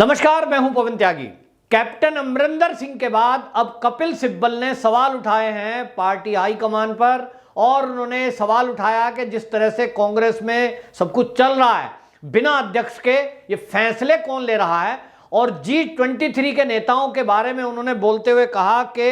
नमस्कार, मैं हूं पवन त्यागी। कैप्टन अमरिंदर सिंह के बाद अब कपिल सिब्बल ने सवाल उठाए हैं पार्टी हाईकमान पर, और उन्होंने सवाल उठाया कि जिस तरह से कांग्रेस में सब कुछ चल रहा है बिना अध्यक्ष के, ये फैसले कौन ले रहा है। और G23 के नेताओं के बारे में उन्होंने बोलते हुए कहा कि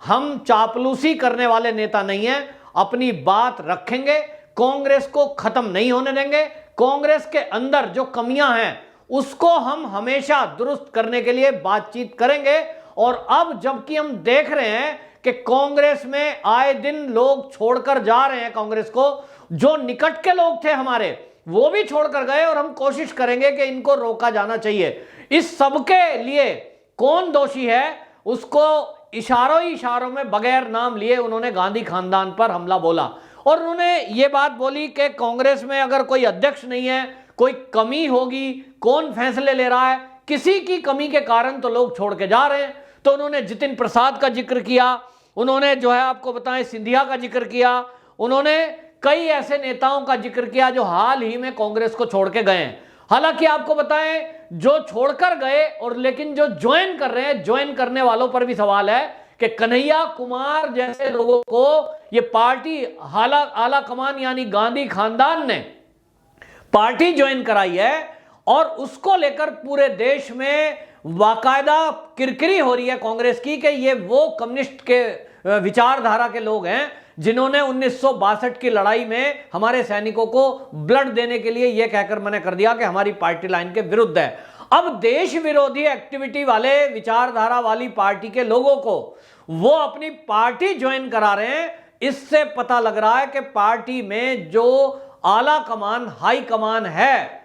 हम चापलूसी करने वाले नेता नहीं हैं, अपनी बात रखेंगे, कांग्रेस को खत्म नहीं होने देंगे, कांग्रेस के अंदर जो कमियां हैं उसको हम हमेशा दुरुस्त करने के लिए बातचीत करेंगे। और अब जबकि हम देख रहे हैं कि कांग्रेस में आए दिन लोग छोड़कर जा रहे हैं, कांग्रेस को जो निकट के लोग थे हमारे वो भी छोड़कर गए, और हम कोशिश करेंगे कि इनको रोका जाना चाहिए। इस सब के लिए कौन दोषी है उसको इशारों ही इशारों में बगैर नाम लिए उन्होंने गांधी खानदान पर हमला बोला। और उन्होंने ये बात बोली कि कांग्रेस में अगर कोई अध्यक्ष नहीं है, कोई कमी होगी, कौन फैसले ले रहा है, किसी की कमी के कारण तो लोग छोड़ के जा रहे हैं। तो उन्होंने जितिन प्रसाद का जिक्र किया, उन्होंने जो है आपको बताएं सिंधिया का जिक्र किया, उन्होंने कई ऐसे नेताओं का जिक्र किया जो हाल ही में कांग्रेस को छोड़ के गए हैं। हालांकि आपको बताएं जो छोड़कर गए और लेकिन जो ज्वाइन कर रहे हैं, ज्वाइन करने वालों पर भी सवाल है कि कन्हैया कुमार जैसे लोगों को ये पार्टी आला कमान यानी गांधी खानदान ने पार्टी ज्वाइन कराई है, और उसको लेकर पूरे देश में बाकायदा किरकिरी हो रही है कांग्रेस की कि ये वो कम्युनिस्ट के विचारधारा के लोग हैं जिन्होंने 1962 की लड़ाई में हमारे सैनिकों को ब्लड देने के लिए यह कहकर मना कर दिया कि हमारी पार्टी लाइन के विरुद्ध है। अब देश विरोधी एक्टिविटी वाले विचारधारा वाली पार्टी के लोगों को वो अपनी पार्टी ज्वाइन करा रहे हैं। इससे पता लग रहा है कि पार्टी में जो आला कमान हाई कमान है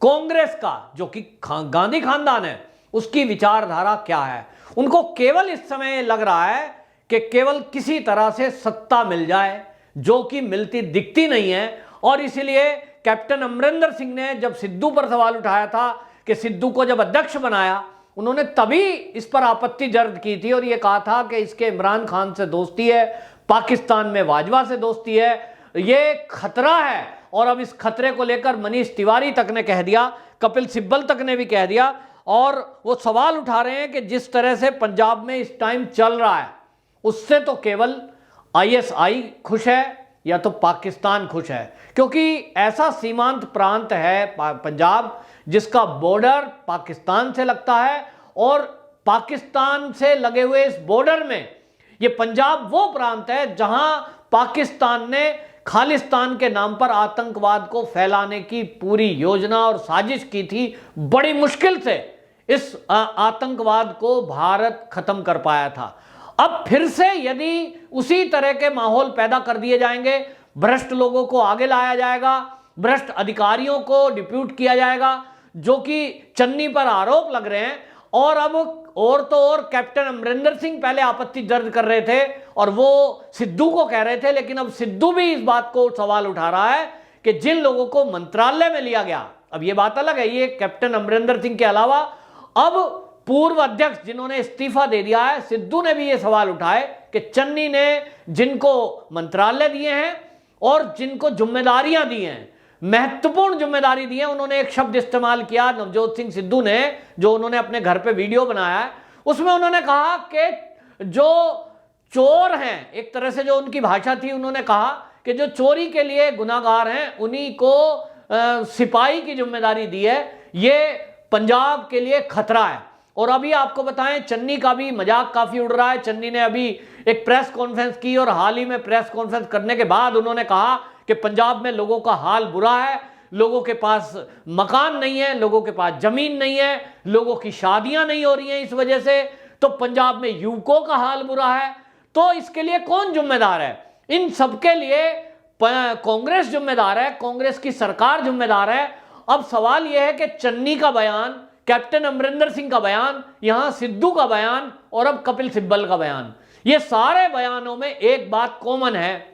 कांग्रेस का, जो कि गांधी खानदान है, उसकी विचारधारा क्या है। उनको केवल इस समय लग रहा है कि केवल किसी तरह से सत्ता मिल जाए, जो कि मिलती दिखती नहीं है। और इसीलिए कैप्टन अमरिंदर सिंह ने जब सिद्धू पर सवाल उठाया था कि सिद्धू को जब अध्यक्ष बनाया, उन्होंने तभी इस पर आपत्ति दर्ज की थी और यह कहा था कि इसके इमरान खान से दोस्ती है, पाकिस्तान में वाजवा से दोस्ती है, ये खतरा है। और अब इस खतरे को लेकर मनीष तिवारी तक ने कह दिया, कपिल सिब्बल तक ने भी कह दिया, और वो सवाल उठा रहे हैं कि जिस तरह से पंजाब में इस टाइम चल रहा है उससे तो केवल ISI खुश है या तो पाकिस्तान खुश है, क्योंकि ऐसा सीमांत प्रांत है पंजाब जिसका बॉर्डर पाकिस्तान से लगता है, और पाकिस्तान से लगे हुए इस बॉर्डर में ये पंजाब वो प्रांत है जहां पाकिस्तान ने खालिस्तान के नाम पर आतंकवाद को फैलाने की पूरी योजना और साजिश की थी। बड़ी मुश्किल से इस आतंकवाद को भारत खत्म कर पाया था। अब फिर से यदि उसी तरह के माहौल पैदा कर दिए जाएंगे, भ्रष्ट लोगों को आगे लाया जाएगा, भ्रष्ट अधिकारियों को डिप्यूट किया जाएगा, जो कि चन्नी पर आरोप लग रहे हैं। और अब और तो और कैप्टन अमरिंदर सिंह पहले आपत्ति दर्ज कर रहे थे और वो सिद्धू को कह रहे थे, लेकिन अब सिद्धू भी इस बात को सवाल उठा रहा है कि जिन लोगों को मंत्रालय में लिया गया, अब ये बात अलग है, ये कैप्टन अमरिंदर सिंह के अलावा अब पूर्व अध्यक्ष जिन्होंने इस्तीफा दे दिया है, सिद्धू ने भी ये सवाल उठाए कि चन्नी ने जिनको मंत्रालय दिए हैं और जिनको जिम्मेदारियां दी हैं, महत्वपूर्ण जिम्मेदारी दी है, उन्होंने एक शब्द इस्तेमाल किया नवजोत सिंह सिद्धू ने, जो उन्होंने अपने घर पे वीडियो बनाया है, उसमें उन्होंने कहा कि जो चोर हैं, एक तरह से जो उनकी भाषा थी, उन्होंने कहा कि जो चोरी के लिए गुनाहगार हैं उन्हीं को सिपाही की जिम्मेदारी दी है, ये पंजाब के लिए खतरा है। और अभी आपको बताएं चन्नी का भी मजाक काफी उड़ रहा है। चन्नी ने अभी एक प्रेस कॉन्फ्रेंस की और हाल ही में प्रेस कॉन्फ्रेंस करने के बाद उन्होंने कहा कि पंजाब में लोगों का हाल बुरा है, लोगों के पास मकान नहीं है, लोगों के पास जमीन नहीं है, लोगों की शादियां नहीं हो रही हैं इस वजह से, तो पंजाब में युवकों का हाल बुरा है। तो इसके लिए कौन जिम्मेदार है? इन सबके लिए कांग्रेस जिम्मेदार है, कांग्रेस की सरकार जिम्मेदार है। अब सवाल यह है कि चन्नी का बयान, कैप्टन अमरिंदर सिंह का बयान, यहां सिद्धू का बयान और अब कपिल सिब्बल का बयान, ये सारे बयानों में एक बात कॉमन है,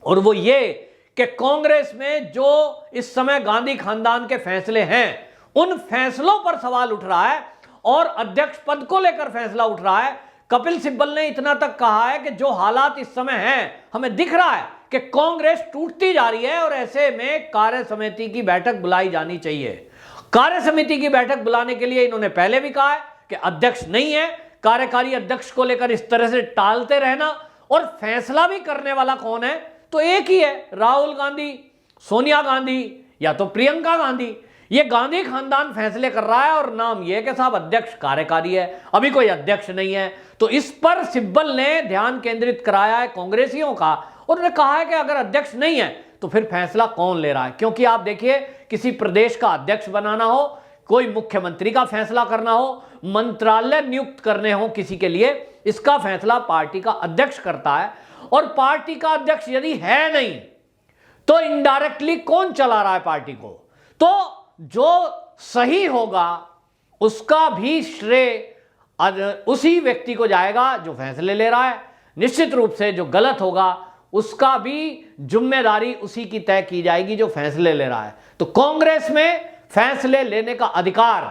और वो ये कि कांग्रेस में जो इस समय गांधी खानदान के फैसले हैं, उन फैसलों पर सवाल उठ रहा है और अध्यक्ष पद को लेकर फैसला उठ रहा है। कपिल सिब्बल ने इतना तक कहा है कि जो हालात इस समय हैं, हमें दिख रहा है कि कांग्रेस टूटती जा रही है और ऐसे में कार्य समिति की बैठक बुलाई जानी चाहिए। कार्य समिति की बैठक बुलाने के लिए इन्होंने पहले भी कहा है कि अध्यक्ष नहीं है, कार्यकारी अध्यक्ष को लेकर इस तरह से टालते रहना। और फैसला भी करने वाला कौन है? तो एक ही है, राहुल गांधी, सोनिया गांधी या तो प्रियंका गांधी। ये गांधी खानदान फैसले कर रहा है और नाम यह है कि साहब अध्यक्ष कार्यकारी है, अभी कोई अध्यक्ष नहीं है। तो इस पर सिब्बल ने ध्यान केंद्रित कराया है कांग्रेसियों का। उन्होंने कहा है कि अगर अध्यक्ष नहीं है तो फिर फैसला कौन ले रहा है? क्योंकि आप देखिए, किसी प्रदेश का अध्यक्ष बनाना हो, कोई मुख्यमंत्री का फैसला करना हो, मंत्रालय नियुक्त करने हो किसी के लिए, इसका फैसला पार्टी का अध्यक्ष करता है। और पार्टी का अध्यक्ष यदि है नहीं तो इनडायरेक्टली कौन चला रहा है पार्टी को? तो जो सही होगा उसका भी श्रेय उसी व्यक्ति को जाएगा जो फैसले ले रहा है। निश्चित रूप से जो गलत होगा उसका भी जिम्मेदारी उसी की तय की जाएगी जो फैसले ले रहा है। तो कांग्रेस में फैसले लेने का अधिकार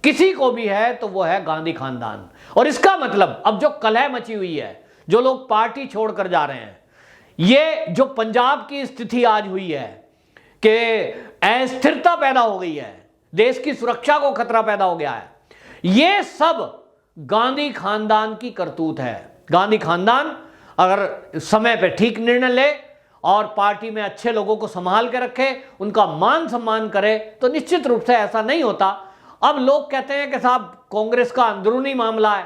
किसी को भी है तो वो है गांधी खानदान। और इसका मतलब अब जो कलह मची हुई है, जो लोग पार्टी छोड़कर जा रहे हैं, ये जो पंजाब की स्थिति आज हुई है कि अस्थिरता पैदा हो गई है, देश की सुरक्षा को खतरा पैदा हो गया है, ये सब गांधी खानदान की करतूत है। गांधी खानदान अगर समय पे ठीक निर्णय ले और पार्टी में अच्छे लोगों को संभाल के रखे, उनका मान सम्मान करे, तो निश्चित रूप से ऐसा नहीं होता। अब लोग कहते हैं कि साहब कांग्रेस का अंदरूनी मामला है,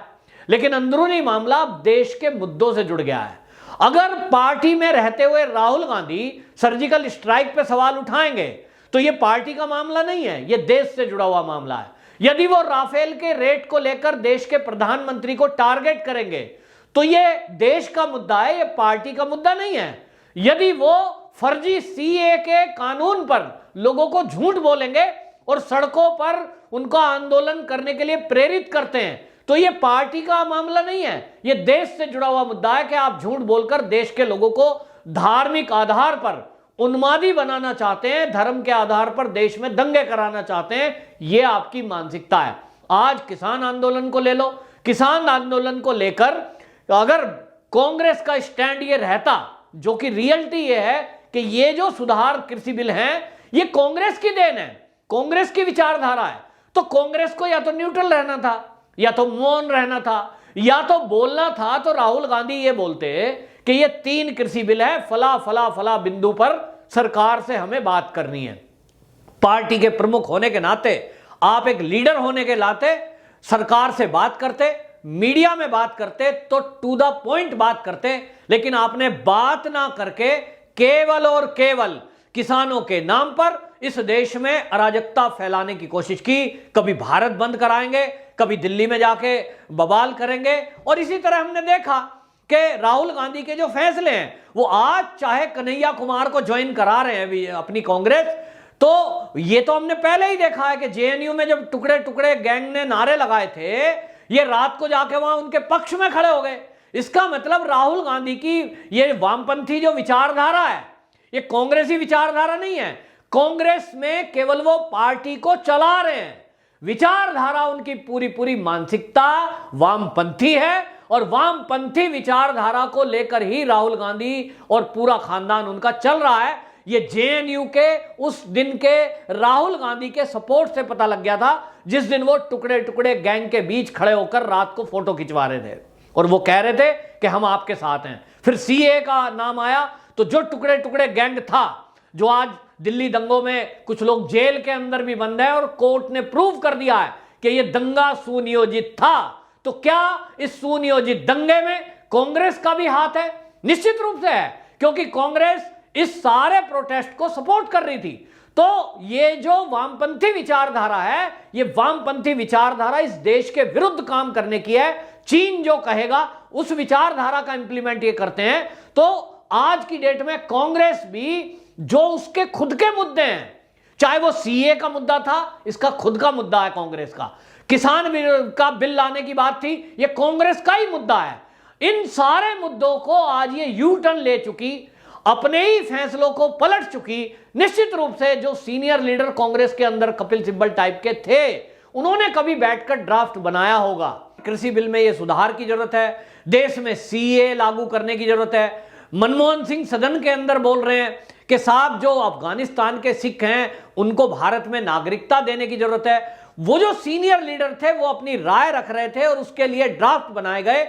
लेकिन अंदरूनी मामला अब देश के मुद्दों से जुड़ गया है। अगर पार्टी में रहते हुए राहुल गांधी सर्जिकल स्ट्राइक पे सवाल उठाएंगे तो ये पार्टी का मामला नहीं है, ये देश से जुड़ा हुआ मामला है। यदि वो राफेल के रेट को लेकर देश के प्रधानमंत्री को टारगेट करेंगे तो ये देश का मुद्दा है, ये पार्टी का मुद्दा नहीं है। यदि वो फर्जी सीए के कानून पर लोगों को झूठ बोलेंगे और सड़कों पर उनका आंदोलन करने के लिए प्रेरित करते हैं तो ये पार्टी का मामला नहीं है, ये देश से जुड़ा हुआ मुद्दा है कि आप झूठ बोलकर देश के लोगों को धार्मिक आधार पर उन्मादी बनाना चाहते हैं, धर्म के आधार पर देश में दंगे कराना चाहते हैं। ये आपकी मानसिकता है। आज किसान आंदोलन को ले लो, किसान आंदोलन को लेकर अगर कांग्रेस का स्टैंड ये रहता, जो कि रियलिटी ये है कि ये जो सुधार कृषि बिल हैं ये कांग्रेस की देन है, कांग्रेस की विचारधारा है, तो कांग्रेस को या तो न्यूट्रल रहना था, या तो मौन रहना था, या तो बोलना था। तो राहुल गांधी ये बोलते कि ये 3 कृषि बिल है, फला फला फला बिंदु पर सरकार से हमें बात करनी है। पार्टी के प्रमुख होने के नाते, आप एक लीडर होने के नाते सरकार से बात करते, मीडिया में बात करते तो टू द पॉइंट बात करते। लेकिन आपने बात ना करके केवल और केवल किसानों के नाम पर इस देश में अराजकता फैलाने की कोशिश की। कभी भारत बंद कराएंगे, कभी दिल्ली में जाके बवाल करेंगे। और इसी तरह हमने देखा कि राहुल गांधी के जो फैसले हैं, वो आज चाहे कन्हैया कुमार को ज्वाइन करा रहे हैं अपनी कांग्रेस, तो ये तो हमने पहले ही देखा है कि जेएनयू में जब टुकड़े टुकड़े गैंग ने नारे लगाए थे, ये रात को जाके वहां उनके पक्ष में खड़े हो गए। इसका मतलब राहुल गांधी की ये वामपंथी जो विचारधारा है, ये कांग्रेसी विचारधारा नहीं है। कांग्रेस में केवल वो पार्टी को चला रहे हैं, विचारधारा उनकी पूरी पूरी मानसिकता वामपंथी है। और वामपंथी विचारधारा को लेकर ही राहुल गांधी और पूरा खानदान उनका चल रहा है। ये जेएनयू के उस दिन के राहुल गांधी के सपोर्ट से पता लग गया था, जिस दिन वो टुकड़े टुकड़े गैंग के बीच खड़े होकर रात को फोटो खिंचवा रहे थे और वो कह रहे थे कि हम आपके साथ हैं। फिर सीए का नाम आया तो जो टुकड़े टुकड़े गैंग था, जो आज दिल्ली दंगों में कुछ लोग जेल के अंदर भी बंद है और कोर्ट ने प्रूव कर दिया है कि यह दंगा सुनियोजित था, तो क्या इस सुनियोजित दंगे में कांग्रेस का भी हाथ है? निश्चित रूप से है, क्योंकि कांग्रेस इस सारे प्रोटेस्ट को सपोर्ट कर रही थी। तो ये जो वामपंथी विचारधारा है, ये वामपंथी विचारधारा इस देश के विरुद्ध काम करने की है। चीन जो कहेगा उस विचारधारा का इंप्लीमेंट ये करते हैं। तो आज की डेट में कांग्रेस भी जो उसके खुद के मुद्दे हैं, चाहे वो सीए का मुद्दा था, इसका खुद का मुद्दा है कांग्रेस का, किसान का बिल लाने की बात थी, ये कांग्रेस का ही मुद्दा है। इन सारे मुद्दों को आज ये यू टर्न ले चुकी, अपने ही फैसलों को पलट चुकी। निश्चित रूप से जो सीनियर लीडर कांग्रेस के अंदर कपिल सिब्बल टाइप के थे, उन्होंने कभी बैठकर ड्राफ्ट बनाया होगा। कृषि बिल में यह सुधार की जरूरत है, देश में सीए लागू करने की जरूरत है। मनमोहन सिंह सदन के अंदर बोल रहे हैं कि साहब जो अफगानिस्तान के सिख हैं उनको भारत में नागरिकता देने की जरूरत है। वो जो सीनियर लीडर थे वो अपनी राय रख रहे थे और उसके लिए ड्राफ्ट बनाए गए,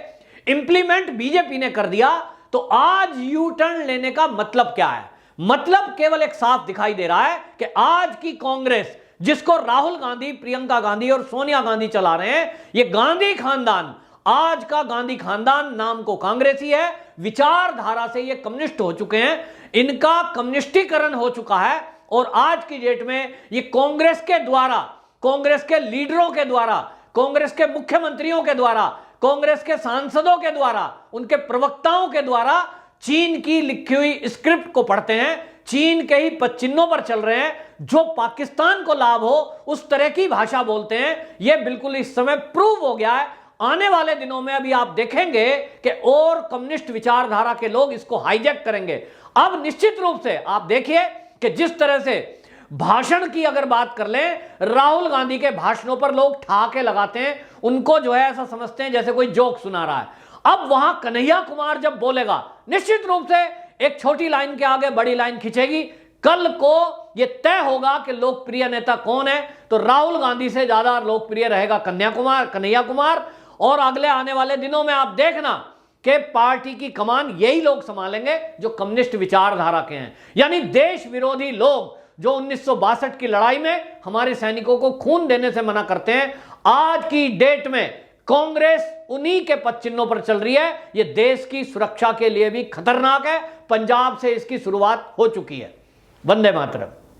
इंप्लीमेंट बीजेपी ने कर दिया। तो आज यू टर्न लेने का मतलब क्या है? मतलब केवल एक साफ दिखाई दे रहा है कि आज की कांग्रेस, जिसको राहुल गांधी, प्रियंका गांधी और सोनिया गांधी चला रहे हैं, ये गांधी खानदान, आज का गांधी खानदान नाम को कांग्रेसी है, विचारधारा से ये कम्युनिस्ट हो चुके हैं, इनका कम्युनिस्टीकरण हो चुका है। और आज की डेट में ये कांग्रेस के द्वारा, कांग्रेस के लीडरों के द्वारा, कांग्रेस के मुख्यमंत्रियों के द्वारा, कांग्रेस के सांसदों के द्वारा, उनके प्रवक्ताओं के द्वारा चीन की लिखी हुई स्क्रिप्ट को पढ़ते हैं, चीन के ही पदचिन्हों पर चल रहे हैं, जो पाकिस्तान को लाभ हो उस तरह की भाषा बोलते हैं। यह बिल्कुल इस समय प्रूव हो गया है। आने वाले दिनों में अभी आप देखेंगे कि और कम्युनिस्ट विचारधारा के लोग इसको हाईजैक करेंगे। अब निश्चित रूप से आप देखिए कि जिस तरह से भाषण की अगर बात कर लें, राहुल गांधी के भाषणों पर लोग ठहाके लगाते हैं, उनको जो है ऐसा समझते हैं जैसे कोई जोक सुना रहा है। अब वहां कन्हैया कुमार जब बोलेगा, निश्चित रूप से एक छोटी लाइन के आगे बड़ी लाइन खिंचेगी। कल को यह तय होगा कि लोकप्रिय नेता कौन है, तो राहुल गांधी से ज्यादा लोकप्रिय रहेगा कन्हैया कुमार। और अगले आने वाले दिनों में आप देखना कि पार्टी की कमान यही लोग संभालेंगे जो कम्युनिस्ट विचारधारा के हैं, यानी देश विरोधी लोग जो 1962 की लड़ाई में हमारे सैनिकों को खून देने से मना करते हैं। आज की डेट में कांग्रेस उन्हीं के पदचिन्हों पर चल रही है। यह देश की सुरक्षा के लिए भी खतरनाक है। पंजाब से इसकी शुरुआत हो चुकी है। वंदे मातरम।